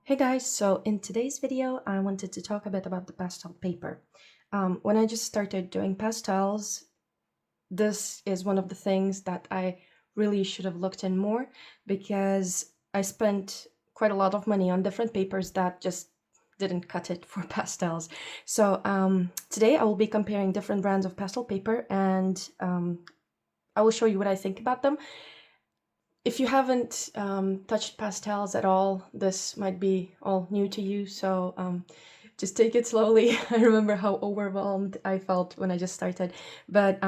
Hey guys, so in today's video I wanted to talk a bit about the pastel paper. When I just started doing pastels, this is one of the things that I really should have looked in more because I spent quite a lot of money on different papers that just didn't cut it for pastels. So today I will be comparing different brands of pastel paper and I will show you what I think about them. If you haven't touched pastels at all, this might be all new to you, so just take it slowly. I remember how overwhelmed I felt when I just started, but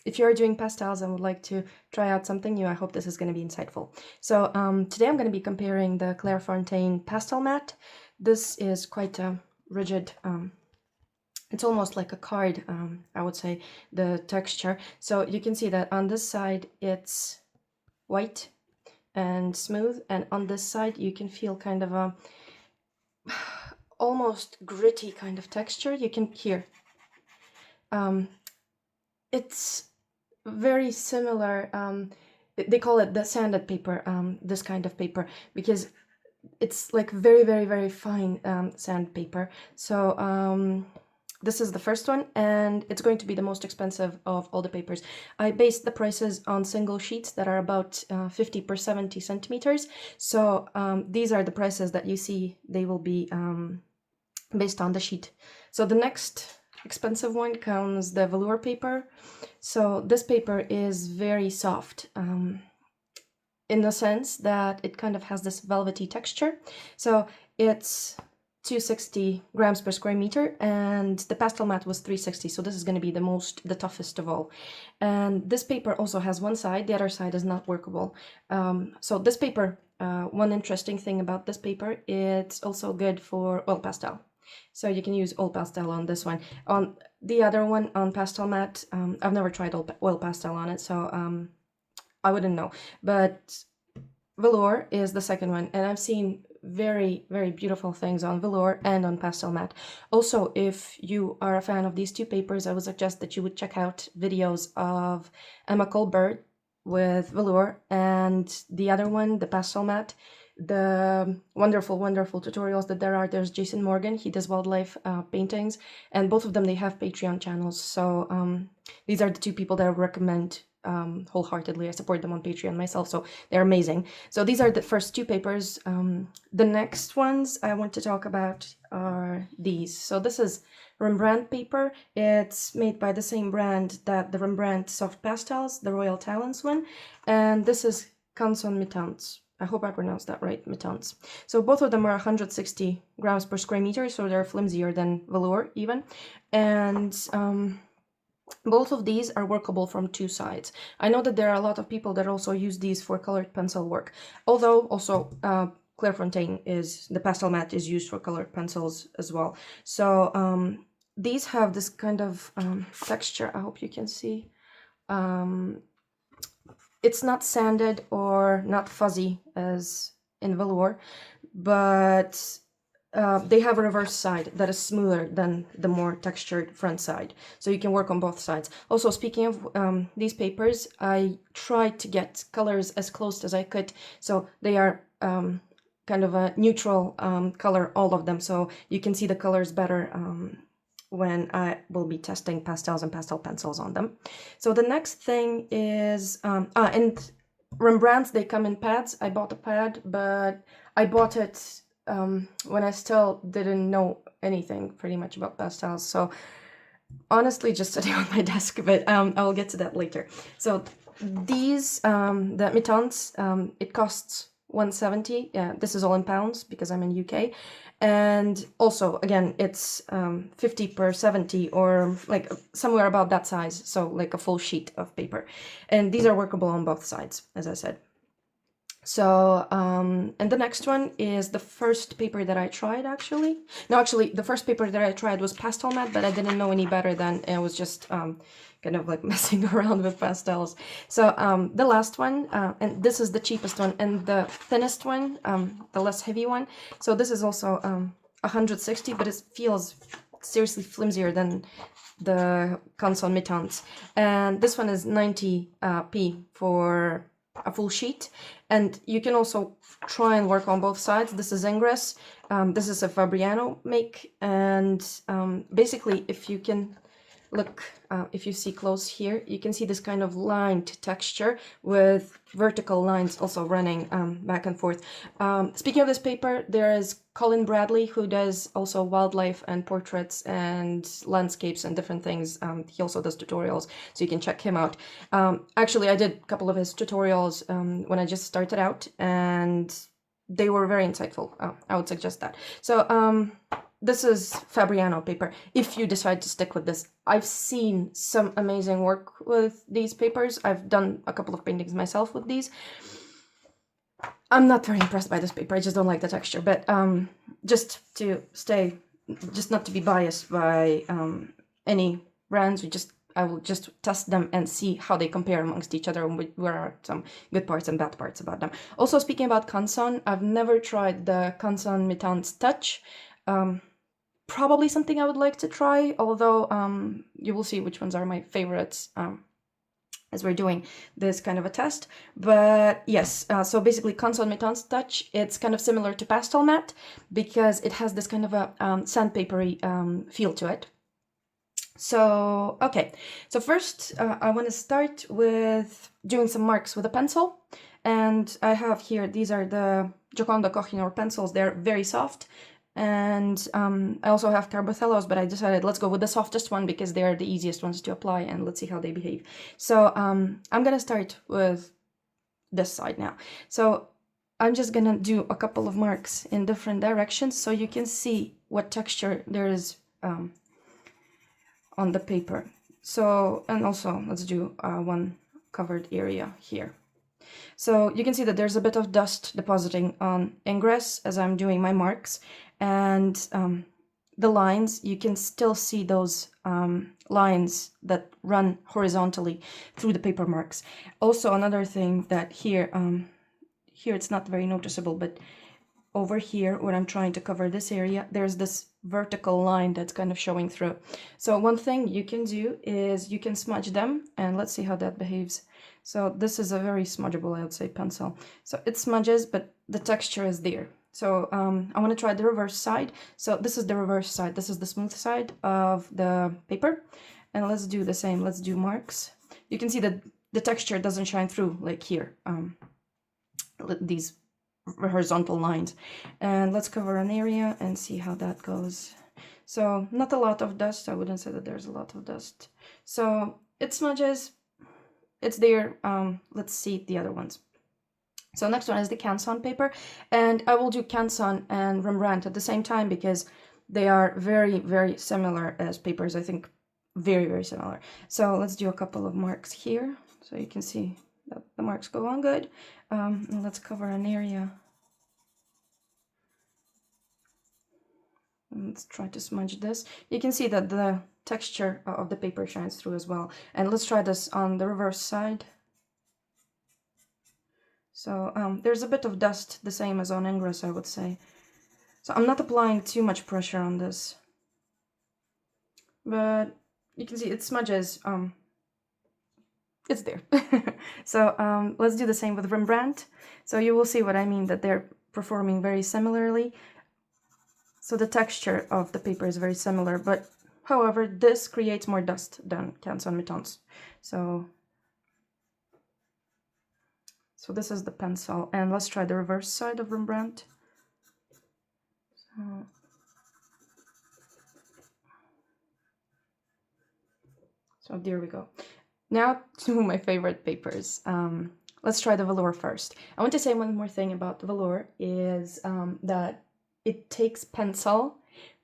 if you're doing pastels and would like to try out something new, I hope this is going to be insightful. So today I'm going to be comparing the Clairfontaine Pastelmat. This is quite a rigid, it's almost like a card, I would say, the texture. So you can see that on this side it's white and smooth, and on this side you can feel kind of a almost gritty kind of texture. You can hear it's very similar. They call it the sanded paper, this kind of paper, because it's like very fine sandpaper. So this is the first one, and it's going to be the most expensive of all the papers. I based the prices on single sheets that are about 50 per 70 centimeters. So these are the prices that you see. They will be based on the sheet. So the next expensive one comes the velour paper. So this paper is very soft in the sense that it kind of has this velvety texture. So it's 260 grams per square meter, and the Pastelmat was 360, so this is going to be the toughest of all. And this paper also has one side, the other side is not workable. So this paper, one interesting thing about this paper, it's also good for oil pastel. So you can use oil pastel on this one. On the other one, on Pastelmat, I've never tried oil pastel on it, so I wouldn't know. But velour is the second one, and I've seen very beautiful things on velour and on Pastelmat. Also, if you are a fan of these two papers, I would suggest that you would check out videos of Emma Colbert with velour and the other one, the Pastelmat. The wonderful tutorials that there's Jason Morgan, he does wildlife paintings, and both of them, they have Patreon channels. So these are the two people that I recommend wholeheartedly. I support them on Patreon myself, so they're amazing. So these are the first two papers. The next ones I want to talk about are these. So this is Rembrandt paper. It's made by the same brand that the Rembrandt soft pastels, the Royal Talents one, and this is Canson Mitans. I hope I pronounced that right, Mitans. So both of them are 160 grams per square meter, so they're flimsier than velour even, and both of these are workable from two sides. I know that there are a lot of people that also use these for colored pencil work, although also Clairefontaine the Pastelmat is used for colored pencils as well. So these have this kind of texture. I hope you can see. It's not sanded or not fuzzy as in velour, but they have a reverse side that is smoother than the more textured front side, so you can work on both sides. Also, speaking of these papers, I tried to get colors as close as I could, so they are kind of a neutral color, all of them, so you can see the colors better when I will be testing pastels and pastel pencils on them. So the next thing is and Rembrandts, they come in pads. I bought a pad, but I bought it when I still didn't know anything pretty much about pastels, so honestly just sitting on my desk, but I will get to that later. So these, the Mitans, it costs 170. Yeah, this is all in pounds because I'm in UK, and also again it's 50 per 70, or like somewhere about that size, so like a full sheet of paper, and these are workable on both sides, as I said. So and the next one is the first paper that I tried, actually. No, actually the first paper that I tried was Pastelmat, but I didn't know any better then. I was just kind of like messing around with pastels. So the last one, and this is the cheapest one, and the thinnest one, the less heavy one. So this is also 160, but it feels seriously flimsier than the Canson Mitans. And this one is 90p for a full sheet, and you can also try and work on both sides. This is Ingres, this is a Fabriano make, and basically if you can look, if you see close here, you can see this kind of lined texture with vertical lines also running back and forth. Speaking of this paper, there is Colin Bradley, who does also wildlife and portraits and landscapes and different things. He also does tutorials, so you can check him out. Actually, I did a couple of his tutorials when I just started out, and they were very insightful. I would suggest that. So this is Fabriano paper, if you decide to stick with this. I've seen some amazing work with these papers. I've done a couple of paintings myself with these. I'm not very impressed by this paper, I just don't like the texture, but just not to be biased by any brands, I will just test them and see how they compare amongst each other, and where are some good parts and bad parts about them. Also, speaking about Canson, I've never tried the Canson Mitans Touch. Probably something I would like to try, although you will see which ones are my favorites as we're doing this kind of a test. But yes, so basically Canson Mitans Touch, it's kind of similar to Pastelmat because it has this kind of a sandpapery feel to it. So, okay, so first I want to start with doing some marks with a pencil. And I have here, these are the Gioconda Kohinoor pencils. They're very soft. And I also have Carbothellos, but I decided let's go with the softest one because they're the easiest ones to apply, and let's see how they behave. So I'm gonna start with this side now. So I'm just gonna do a couple of marks in different directions so you can see what texture there is on the paper. So, and also let's do one covered area here. So you can see that there's a bit of dust depositing on Ingres as I'm doing my marks, and the lines, you can still see those lines that run horizontally through the paper marks. Also, another thing that here it's not very noticeable, but over here, when I'm trying to cover this area, there's this vertical line that's kind of showing through. So one thing you can do is you can smudge them, and let's see how that behaves. So this is a very smudgeable, I would say, pencil. So it smudges, but the texture is there. So I want to try the reverse side. So this is the reverse side. This is the smooth side of the paper. And let's do the same. Let's do marks. You can see that the texture doesn't shine through like here. These horizontal lines. And let's cover an area and see how that goes. So not a lot of dust. I wouldn't say that there's a lot of dust. So it smudges. It's there. Let's see the other ones. So next one is the Canson paper, and I will do Canson and Rembrandt at the same time because they are very, very similar as papers. I think very, very similar. So let's do a couple of marks here so you can see that the marks go on good. And let's cover an area. And let's try to smudge this. You can see that the texture of the paper shines through as well. And let's try this on the reverse side. So there's a bit of dust, the same as on Ingres, I would say. So I'm not applying too much pressure on this. But you can see it smudges. It's there. So let's do the same with Rembrandt. So you will see what I mean, that they're performing very similarly. So the texture of the paper is very similar, but however, this creates more dust than Canson Mitans. So this is the pencil, and let's try the reverse side of Rembrandt. So there we go. Now to my favorite papers. Let's try the velour first. I want to say one more thing about the velour is that it takes pencil,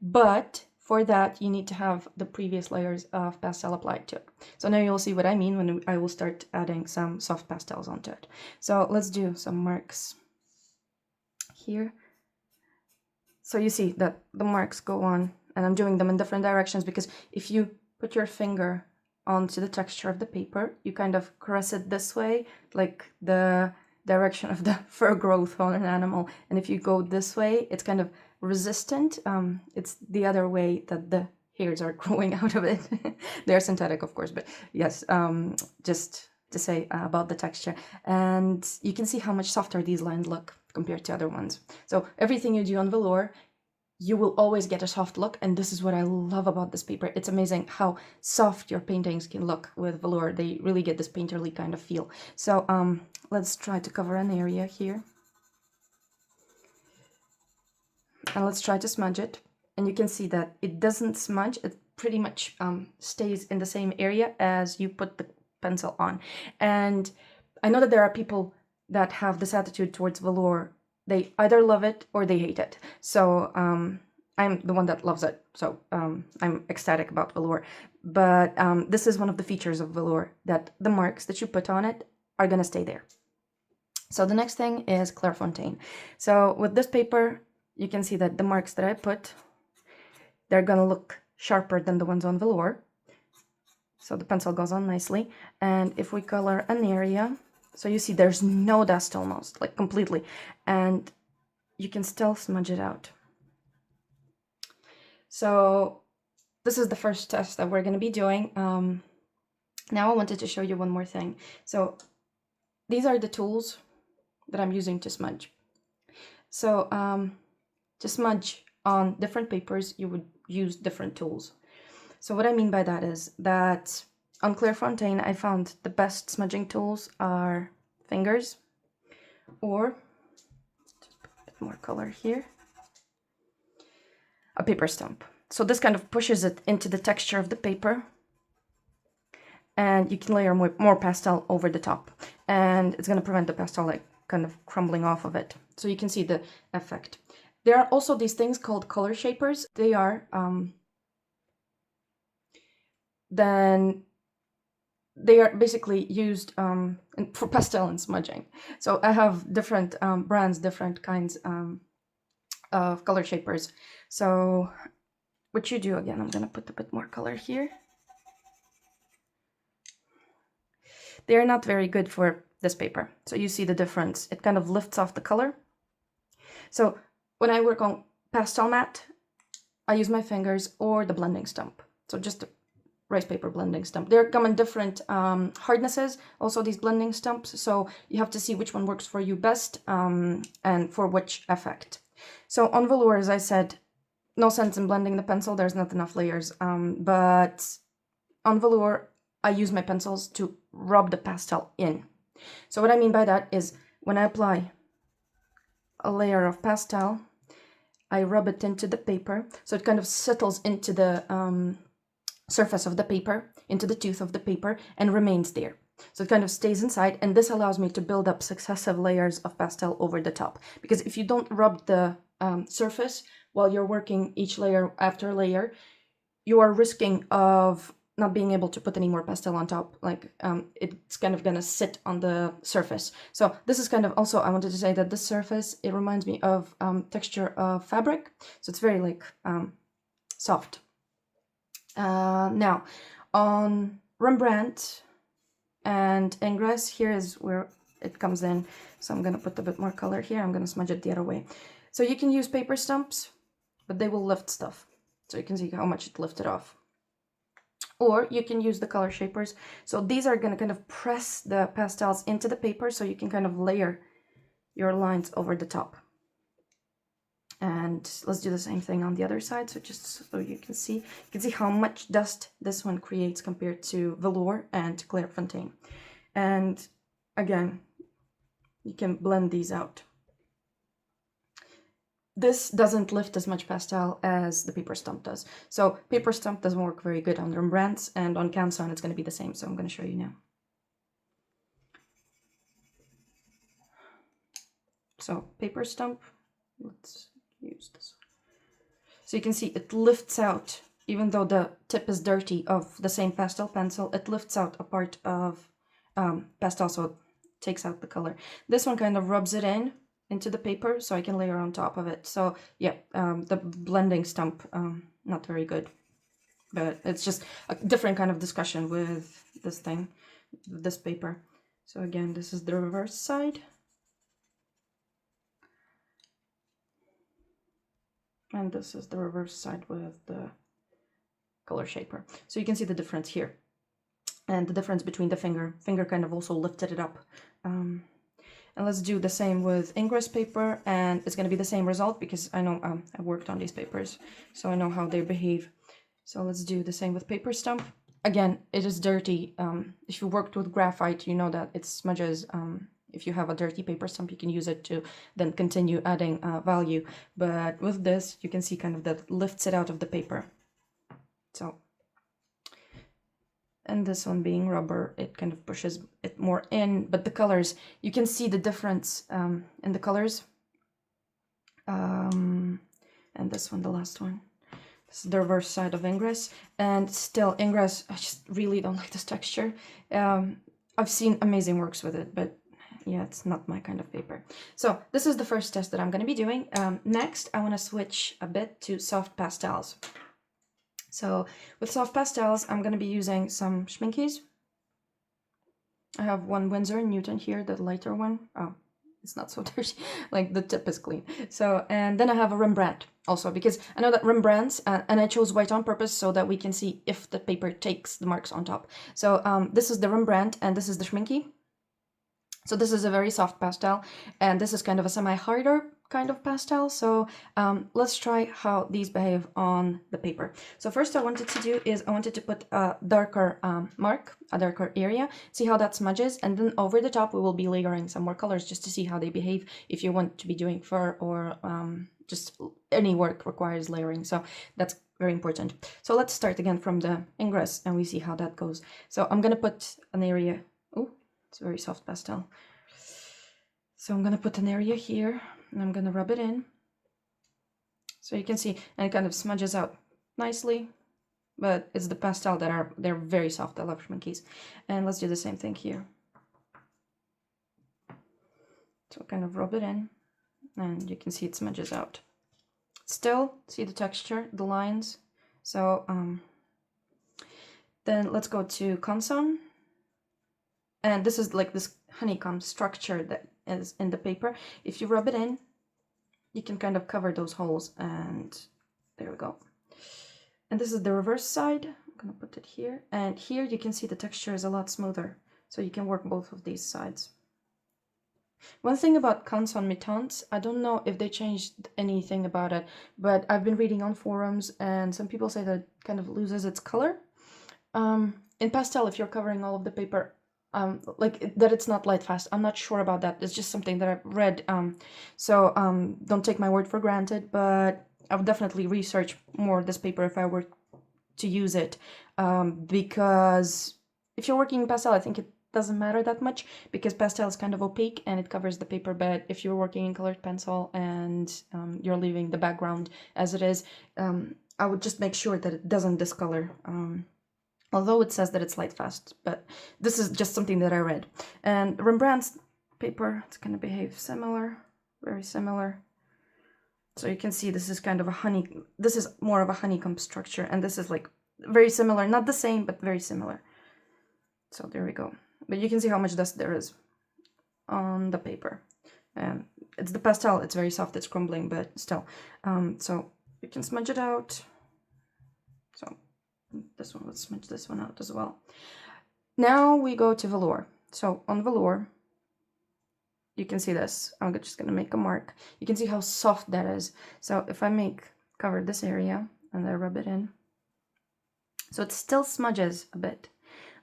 but for that you need to have the previous layers of pastel applied to it. So now you'll see what I mean when I will start adding some soft pastels onto it. So let's do some marks here. So you see that the marks go on, and I'm doing them in different directions because if you put your finger onto the texture of the paper, you kind of caress it this way, like the direction of the fur growth on an animal. And if you go this way, it's kind of resistant. It's the other way that the hairs are growing out of it. They're synthetic, of course, but yes, just to say about the texture. And you can see how much softer these lines look compared to other ones. So everything you do on velour, you will always get a soft look, and this is what I love about this paper. It's amazing how soft your paintings can look with velour. They really get this painterly kind of feel. So let's try to cover an area here. And let's try to smudge it. And you can see that it doesn't smudge. It pretty much stays in the same area as you put the pencil on. And I know that there are people that have this attitude towards velour. They either love it or they hate it. So I'm the one that loves it. So I'm ecstatic about velour. But this is one of the features of velour, that the marks that you put on it are going to stay there. So the next thing is Clairefontaine. So with this paper, you can see that the marks that I put, they're going to look sharper than the ones on velour. So the pencil goes on nicely. And if we color an area, so you see there's no dust almost, like completely. And you can still smudge it out. So this is the first test that we're going to be doing. Now I wanted to show you one more thing. So these are the tools that I'm using to smudge. So to smudge on different papers, you would use different tools. So what I mean by that is that on Clairefontaine, I found the best smudging tools are fingers, or just put a bit more color here, a paper stump. So this kind of pushes it into the texture of the paper, and you can layer more pastel over the top, and it's going to prevent the pastel like kind of crumbling off of it. So you can see the effect. There are also these things called color shapers. They are basically used for pastel and smudging. So I have different brands, different kinds of color shapers. So what you do, again, I'm going to put a bit more color here. They're not very good for this paper. So you see the difference. It kind of lifts off the color. So when I work on Pastelmat, I use my fingers or the blending stump. So just a rice paper blending stump. They come in different hardnesses, also these blending stumps. So you have to see which one works for you best and for which effect. So on velour, as I said, no sense in blending the pencil. There's not enough layers. But on velour, I use my pencils to rub the pastel in. So what I mean by that is when I apply a layer of pastel, I rub it into the paper, so it kind of settles into the surface of the paper, into the tooth of the paper, and remains there. So it kind of stays inside, and this allows me to build up successive layers of pastel over the top. Because if you don't rub the surface while you're working each layer after layer, you are risking of not being able to put any more pastel on top. Like it's kind of gonna sit on the surface. So this is kind of also, I wanted to say that this surface, it reminds me of texture of fabric. So it's very like soft. Now on Rembrandt and Ingres, here is where it comes in. So I'm gonna put a bit more color here. I'm gonna smudge it the other way. So you can use paper stumps, but they will lift stuff. So you can see how much it lifted off. Or you can use the color shapers. So these are going to kind of press the pastels into the paper, so you can kind of layer your lines over the top. And let's do the same thing on the other side. So just so you can see how much dust this one creates compared to velour and Clairefontaine. And again, you can blend these out. This doesn't lift as much pastel as the paper stump does. So paper stump doesn't work very good on Rembrandts, and on Canson it's going to be the same. So I'm going to show you now. So paper stump, let's use this one. So you can see it lifts out, even though the tip is dirty of the same pastel pencil, it lifts out a part of pastel, so it takes out the color. This one kind of rubs it into the paper, so I can layer on top of it. So yeah, the blending stump, not very good, but it's just a different kind of discussion with this thing, this paper. So again, this is the reverse side. And this is the reverse side with the color shaper. So you can see the difference here. and the difference between the finger kind of also lifted it up. And let's do the same with Ingres paper, and it's going to be the same result because I know I worked on these papers, so I know how they behave. So let's do the same with paper stump. Again, it is dirty. If you worked with graphite, you know that it smudges. If you have a dirty paper stump, you can use it to then continue adding value. But with this, you can see kind of that lifts it out of the paper. So, and this one being rubber, it kind of pushes it more in. But the colors, you can see the difference in the colors. And this one, the last one. This is the reverse side of Ingres, and still Ingres, I just really don't like this texture. I've seen amazing works with it, but yeah, it's not my kind of paper. So this is the first test that I'm going to be doing. Next, I want to switch a bit to soft pastels. So with soft pastels, I'm going to be using some Schmincke's. I have one Winsor&Newton here, the lighter one. Oh, it's not so dirty, like the tip is clean. So, and then I have a Rembrandt also, because I know that Rembrandts, and I chose white on purpose so that we can see if the paper takes the marks on top. So this is the Rembrandt and this is the Schmincke. So this is a very soft pastel, and this is kind of a semi-harder kind of pastel. So let's try how these behave on the paper. So first I wanted to do is I wanted to put a darker mark, a darker area, see how that smudges, and then over the top we will be layering some more colors just to see how they behave if you want to be doing fur or just any work requires layering. So that's very important. So let's start again from the Ingres and we see how that goes. So I'm going to put an area. Oh, it's a very soft pastel. So I'm going to put an area here and I'm going to rub it in. So you can see, and it kind of smudges out nicely, but it's the pastel that they're very soft. I love Schmincke's. And let's do the same thing here. So kind of rub it in and you can see it smudges out. Still see the texture, the lines. So then let's go to Canson. And this is like this honeycomb structure that is in the paper. If you rub it in, you can kind of cover those holes, and there we go. And this is the reverse side. I'm gonna put it here, and here you can see the texture is a lot smoother, so you can work both of these sides. One thing about Canson Mitons, I don't know if they changed anything about it, but I've been reading on forums and some people say that it kind of loses its color. In pastel, if you're covering all of the paper, like that it's not light fast. I'm not sure about that. It's just something that I've read. So don't take my word for granted, but I would definitely research more this paper if I were to use it. Because if you're working in pastel, I think it doesn't matter that much because pastel is kind of opaque and it covers the paper. But if you're working in colored pencil and you're leaving the background as it is, I would just make sure that it doesn't discolor. Although it says that it's light fast, but this is just something that I read. And Rembrandt's paper, it's going to behave similar, very similar. So you can see this is kind of a this is more of a honeycomb structure, and this is like very similar, not the same, but very similar. So there we go. But you can see how much dust there is on the paper. And it's the pastel, it's very soft, it's crumbling, but still. So you can smudge it out. So this one, let's smudge this one out as well. Now we go to velour. So on velour, you can see this. I'm just going to make a mark. You can see how soft that is. So if I cover this area and I rub it in, so it still smudges a bit,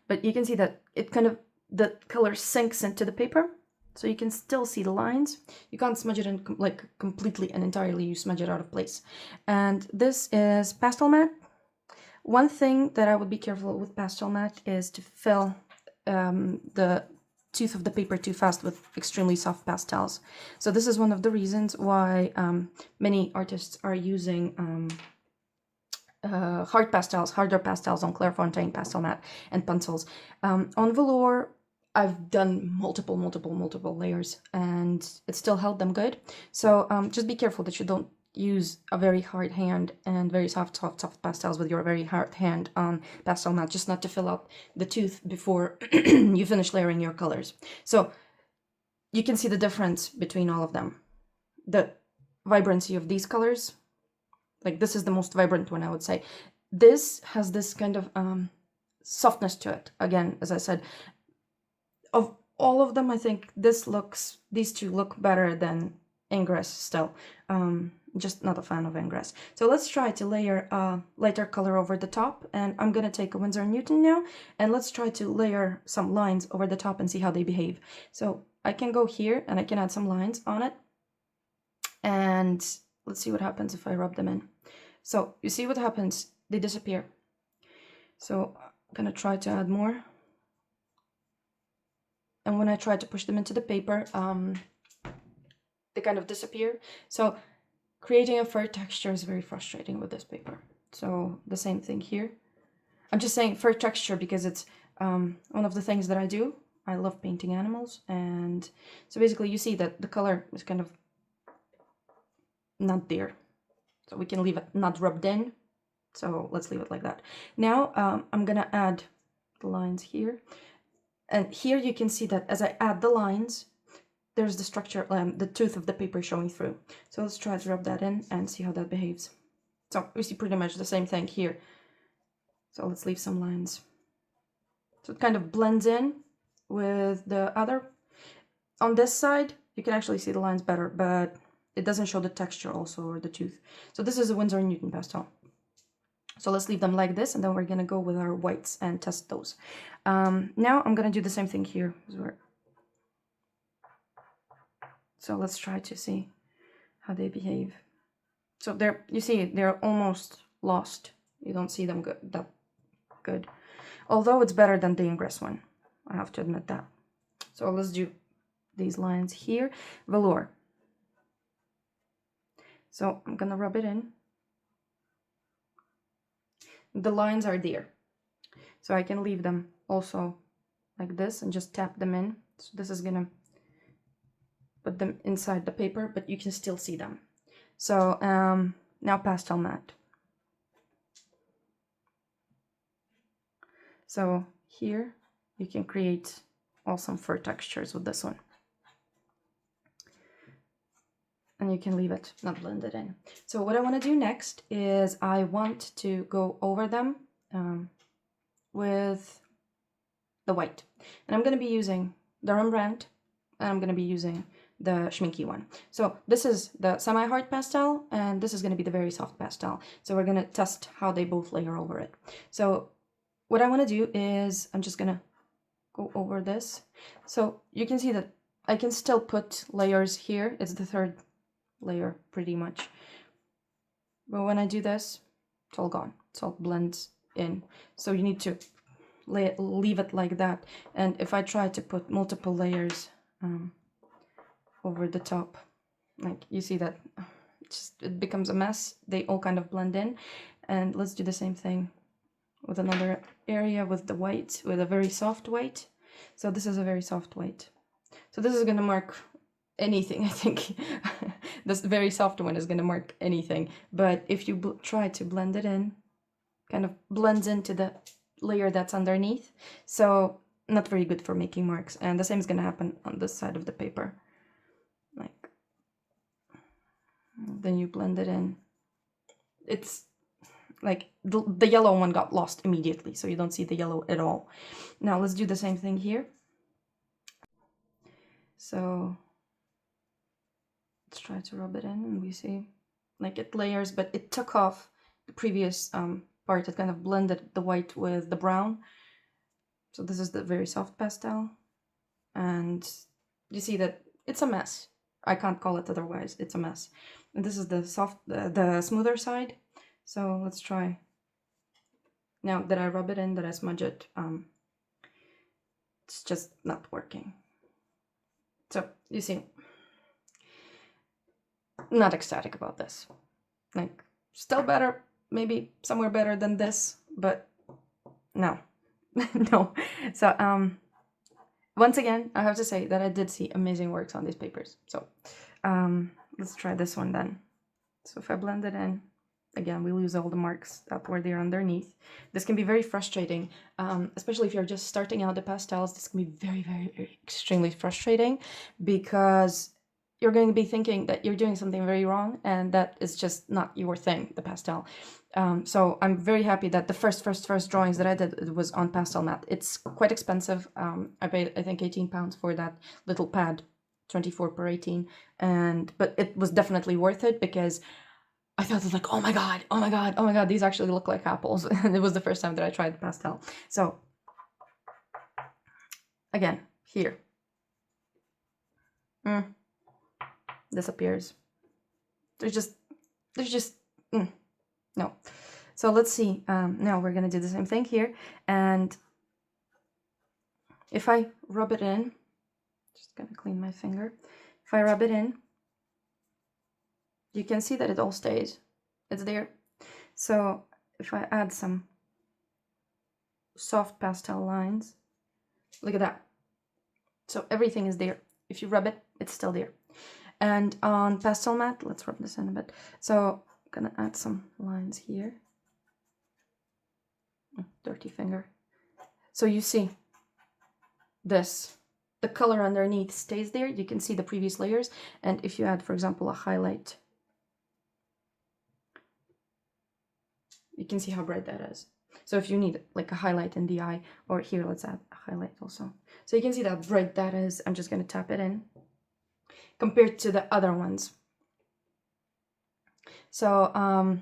but you can see that it kind of, the color sinks into the paper. So you can still see the lines. You can't smudge it in like completely and entirely. You smudge it out of place. And this is Pastelmat. One thing that I would be careful with Pastelmat is to fill the tooth of the paper too fast with extremely soft pastels. So this is one of the reasons why many artists are using harder pastels on Clairfontaine Pastelmat and pencils. On velour, I've done multiple layers and it still held them good. So just be careful that you don't use a very hard hand and very soft pastels with your very hard hand on Pastelmat, just not to fill out the tooth before you finish layering your colors. So you can see the difference between all of them. The vibrancy of these colors, like this is the most vibrant one, I would say. This has this kind of softness to it. Again, as I said, of all of them, I think these two look better than Ingres still. Just not a fan of Ingres. So let's try to layer a lighter color over the top, and I'm gonna take a Winsor&Newton now, and let's try to layer some lines over the top and see how they behave. So I can go here and I can add some lines on it, and let's see what happens if I rub them in. So you see what happens, they disappear. So I'm gonna try to add more. And when I try to push them into the paper, they kind of disappear. So creating a fur texture is very frustrating with this paper. So the same thing here. I'm just saying fur texture because it's one of the things that I do. I love painting animals. And so basically you see that the color is kind of not there. So we can leave it not rubbed in. So let's leave it like that. Now I'm gonna add the lines here. And here you can see that as I add the lines, there's the structure, the tooth of the paper showing through. So let's try to rub that in and see how that behaves. So we see pretty much the same thing here. So let's leave some lines. So it kind of blends in with the other. On this side, you can actually see the lines better, but it doesn't show the texture also or the tooth. So this is a Winsor&Newton pastel. So let's leave them like this, and then we're gonna go with our whites and test those. Now I'm gonna do the same thing here. So let's try to see how they behave. So you see, they're almost lost. You don't see them that good. Although it's better than the Ingres one, I have to admit that. So let's do these lines here. Velour. So I'm gonna rub it in. The lines are there. So I can leave them also like this and just tap them in. So this is gonna put them inside the paper, but you can still see them. So now pastel mat. So here you can create awesome fur textures with this one. And you can leave it not blended in. So what I want to do next is I want to go over them with the white. And I'm going to be using the Rembrandt, and I'm going to be using the Schmincke one. So this is the semi-hard pastel, and this is going to be the very soft pastel. So we're going to test how they both layer over it. So what I want to do is I'm just going to go over this. So you can see that I can still put layers here. It's the third layer pretty much. But when I do this, it's all gone. It's all blends in. So you need to leave it like that. And if I try to put multiple layers over the top, like you see that it becomes a mess. They all kind of blend in. And let's do the same thing with another area with the white, with a very soft white. So this is a very soft white. So this is going to mark anything, I think. This very soft one is going to mark anything. But if you try to blend it in, kind of blends into the layer that's underneath. So not very good for making marks. And the same is going to happen on this side of the paper. Like, then you blend it in. It's like the yellow one got lost immediately, so you don't see the yellow at all. Now let's do the same thing here. So let's try to rub it in, and we see like it layers, but it took off the previous part. It kind of blended the white with the brown. So this is the very soft pastel, and you see that it's a mess. I can't call it otherwise. It's a mess. And this is the soft, the smoother side. So let's try. Now that I rub it in, that I smudge it, it's just not working. So you see, not ecstatic about this. Like, still better, maybe somewhere better than this, but no, no. So once again, I have to say that I did see amazing works on these papers. So let's try this one then. So if I blend it in, again, we lose all the marks that were there underneath. This can be very frustrating, especially if you're just starting out the pastels. This can be very, very, very extremely frustrating because you're going to be thinking that you're doing something very wrong, and that is just not your thing, the pastel. So I'm very happy that the first drawings that I did, it was on Pastelmat. It's quite expensive. I paid, I think, £18 for that little pad, 24 per 18, but it was definitely worth it, because I thought it was like, oh my god, oh my god, oh my god, these actually look like apples. And it was the first time that I tried pastel. So again, here, disappears. There's just no. So let's see. Now we're gonna do the same thing here, and if I rub it in, just gonna clean my finger. If I rub it in, you can see that it all stays. It's there. So if I add some soft pastel lines, look at that. So everything is there. If you rub it, it's still there. And on Pastelmat, let's rub this in a bit. So I'm gonna add some lines here. Dirty finger. So you see this, the color underneath stays there. You can see the previous layers. And if you add, for example, a highlight, you can see how bright that is. So if you need like a highlight in the eye, or here, let's add a highlight also. So you can see how bright that is. I'm just gonna tap it in compared to the other ones. So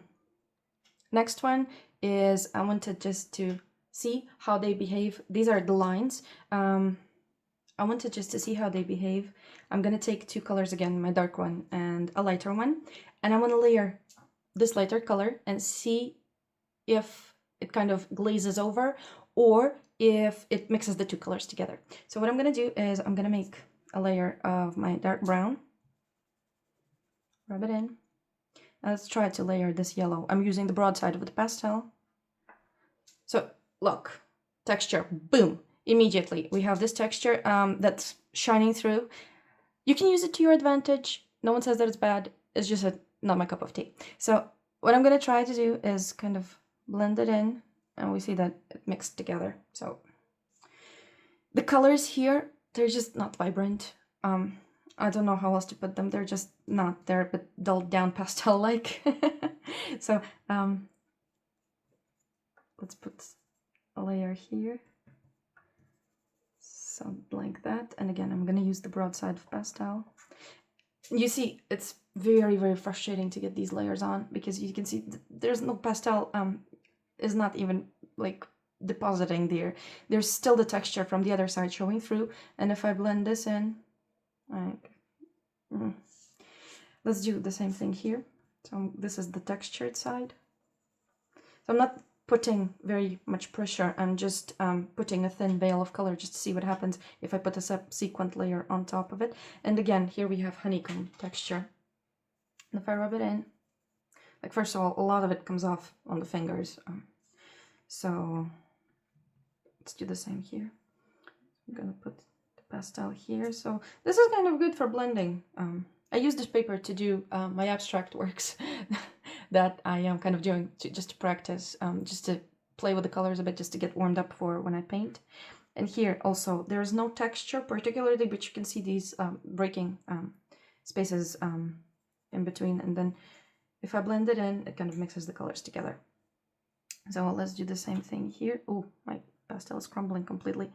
next one is, I wanted just to see how they behave. These are the lines. I wanted just to see how they behave. I'm gonna take two colors again, my dark one and a lighter one, and I want to layer this lighter color and see if it kind of glazes over or if it mixes the two colors together. So what I'm gonna do is I'm gonna make a layer of my dark brown, rub it in. Let's try to layer this yellow. I'm using the broad side of the pastel. So look, texture, boom, immediately we have this texture that's shining through. You can use it to your advantage. No one says that it's bad. It's just not my cup of tea. So what I'm gonna try to do is kind of blend it in, and we see that it mixed together. So the colors here, they're just not vibrant. I don't know how else to put them. They're just not there, but dulled down pastel-like. So let's put a layer here, something like that. And again, I'm gonna use the broad side of pastel. You see, it's very, very frustrating to get these layers on, because you can see there's no pastel, is not even like depositing there. There's still the texture from the other side showing through. And if I blend this in, let's do the same thing here. So this is the textured side. So I'm not putting very much pressure. I'm just putting a thin veil of color just to see what happens if I put a subsequent layer on top of it. And again, here we have honeycomb texture. And if I rub it in, like, first of all, a lot of it comes off on the fingers. So let's do the same here. I'm gonna put the pastel here. So this is kind of good for blending. I use this paper to do my abstract works that I am kind of doing just to practice, just to play with the colors a bit, just to get warmed up for when I paint. And here also, there is no texture particularly, but you can see these breaking spaces in between. And then if I blend it in, it kind of mixes the colors together. So let's do the same thing here. Oh, my pastel is crumbling completely.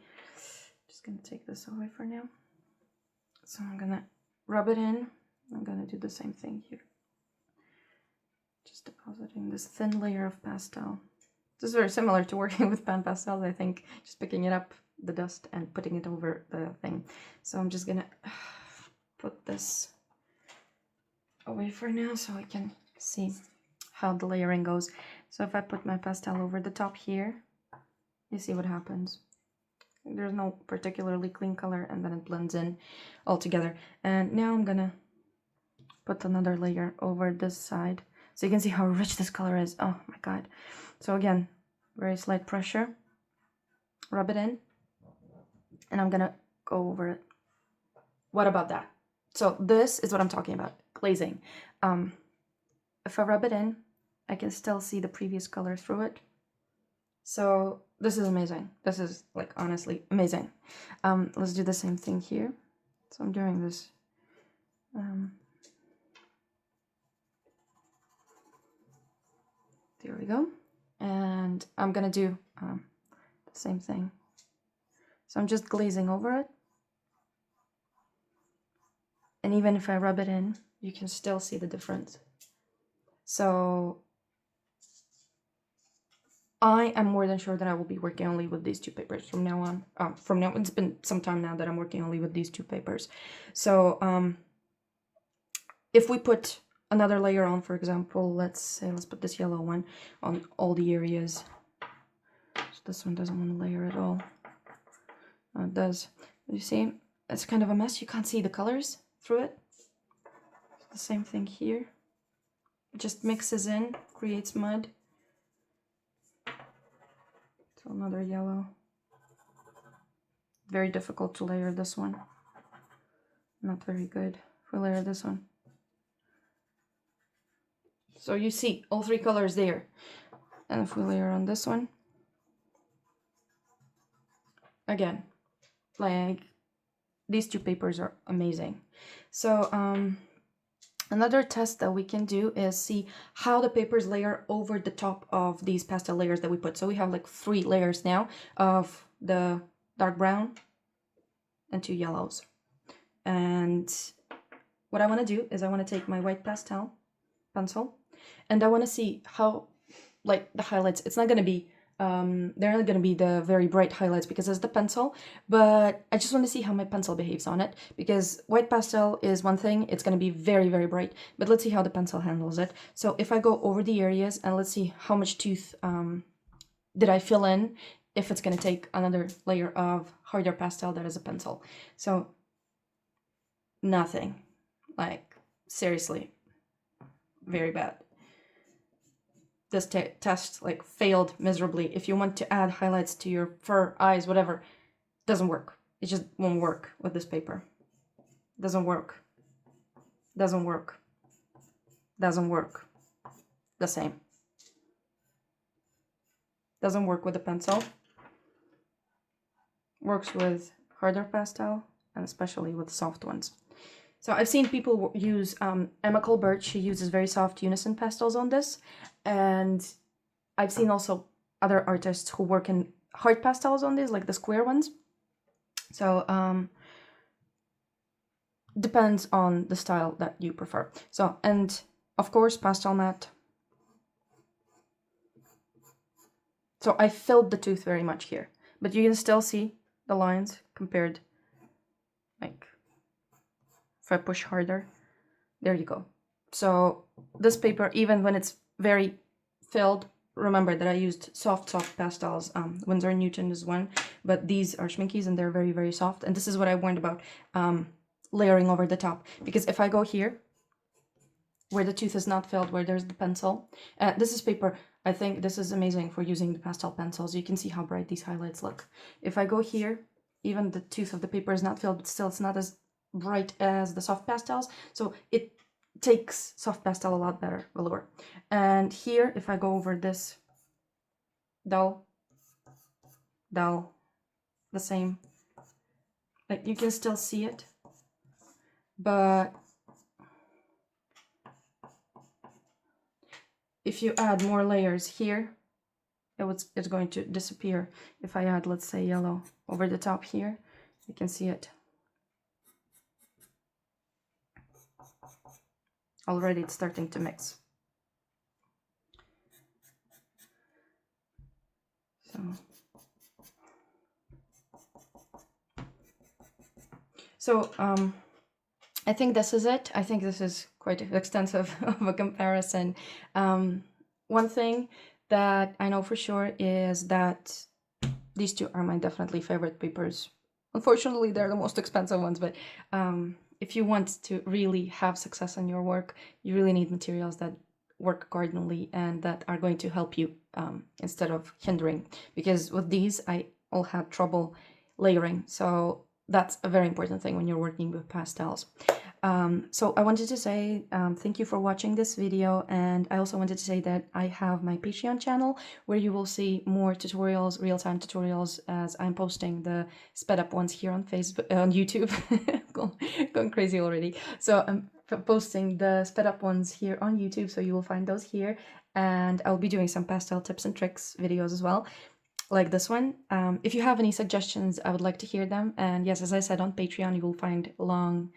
Just gonna take this away for now. So I'm gonna rub it in. I'm gonna do the same thing here. Just depositing this thin layer of pastel. This is very similar to working with pan pastels, I think. Just picking it up, the dust, and putting it over the thing. So I'm just gonna put this away for now so I can see how the layering goes. So if I put my pastel over the top here, you see what happens. There's no particularly clean color, and then it blends in all together. And now I'm gonna put another layer over this side so you can see how rich this color is. Oh my god. So again, very slight pressure, rub it in, and I'm gonna go over it. What about that? So this is what I'm talking about, glazing. If I rub it in, I can still see the previous color through it. So this is amazing. This is, like, honestly amazing. Let's do the same thing here. So I'm doing this There we go. And I'm gonna do the same thing. So I'm just glazing over it. And even if I rub it in, you can still see the difference. So I am more than sure that I will be working only with these two papers from now on. It's been some time now that I'm working only with these two papers. So if we put another layer on, for example, let's put this yellow one on all the areas. So this one doesn't want to layer at all. It does. You see, it's kind of a mess. You can't see the colors through it. The same thing here. It just mixes in, creates mud. So another yellow. Very difficult to layer this one. Not very good. If we layer this one. So you see all three colors there. And if we layer on this one, again, like these two papers are amazing. So another test that we can do is see how the papers layer over the top of these pastel layers that we put. So we have like 3 layers now of the dark brown and 2 yellows. And what I want to do is I want to take my white pastel pencil and I want to see how, like, the highlights, it's not going to be they're not going to be the very bright highlights because it's the pencil, but I just want to see how my pencil behaves on it, because white pastel is one thing, it's going to be very, very bright, but let's see how the pencil handles it. So if I go over the areas and let's see how much tooth did I fill in, if it's going to take another layer of harder pastel that is a pencil. So nothing, like seriously, very bad. This test like failed miserably. If you want to add highlights to your fur, eyes, whatever, doesn't work. It just won't work with this paper. Doesn't work. Doesn't work. Doesn't work. The same. Doesn't work with the pencil. Works with harder pastel and especially with soft ones. So I've seen people use Emma Colbert. She uses very soft unison pastels on this. And I've seen also other artists who work in hard pastels on this, like the square ones. So depends on the style that you prefer. So, and of course, Pastelmat. So I filled the tooth very much here, but you can still see the lines compared, like, if I push harder, there you go. So this paper, even when it's very filled, remember that I used soft pastels. Winsor&Newton is one, but these are Schmincke's and they're very, very soft. And this is what I warned about, layering over the top. Because if I go here, where the tooth is not filled, where there's the pencil, this is paper. I think this is amazing for using the pastel pencils. You can see how bright these highlights look. If I go here, even the tooth of the paper is not filled, but still it's not as bright as the soft pastels. So it takes soft pastel a lot better, velour. And here, if I go over this, dull, dull, the same. Like, you can still see it, but if you add more layers here, it's going to disappear. If I add, let's say, yellow over the top here, you can see it. Already it's starting to mix. So I think this is it. I think this is quite extensive of a comparison. One thing that I know for sure is that these two are my definitely favorite papers. Unfortunately, they're the most expensive ones, but if you want to really have success in your work, you really need materials that work accordingly and that are going to help you instead of hindering. Because with these, I all had trouble layering. So that's a very important thing when you're working with pastels. So I wanted to say thank you for watching this video, and I also wanted to say that I have my Patreon channel where you will see more tutorials, real-time tutorials, as I'm posting the sped up ones here on Facebook, on YouTube. Going crazy already. So I'm posting the sped up ones here on YouTube, so you will find those here, and I'll be doing some pastel tips and tricks videos as well, like this one. If you have any suggestions, I would like to hear them. And yes, as I said, on Patreon you will find long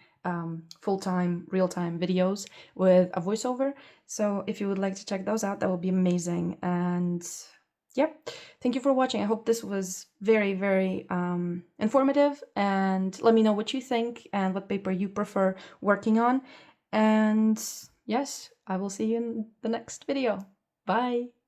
full-time real-time videos with a voiceover, so if you would like to check those out, that would be amazing. And yep, thank you for watching. I hope this was very, very informative, and let me know what you think and what paper you prefer working on. And yes, I will see you in the next video. Bye.